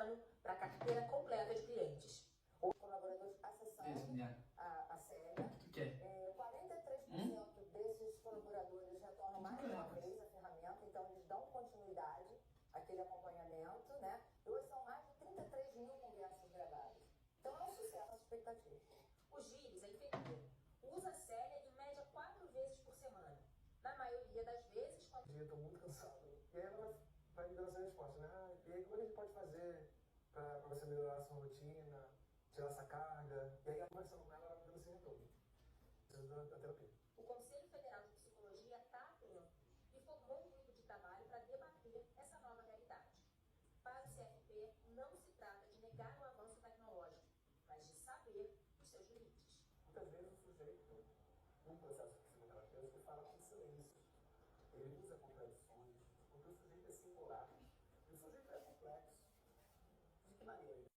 ano para a carteira completa de clientes. Os colaboradores acessando a CELIA, 43% desses colaboradores retornam mais de uma vez a ferramenta, então eles dão continuidade àquele acompanhamento, né? E hoje são mais de 33 mil conversas gravadas. Então é um sucesso, a expectativa. O Gilles é enfermeiro. Usa a CELIA em média 4 vezes por semana. Na maioria das vezes, quando eu estou muito cansado. E aí ela vai me dando essa resposta, né? E aí como a gente pode fazer para você melhorar a sua rotina, tirar essa carga? E aí a conversando com ela, ela vai me dando esse retorno. Precisa da terapia. O Conselho Federal de Psicologia está atento e formou um grupo de trabalho para debater essa nova realidade. Para o CFP, não se trata de negar o avanço tecnológico, mas de saber os seus limites. Muitas vezes o sujeito, num processo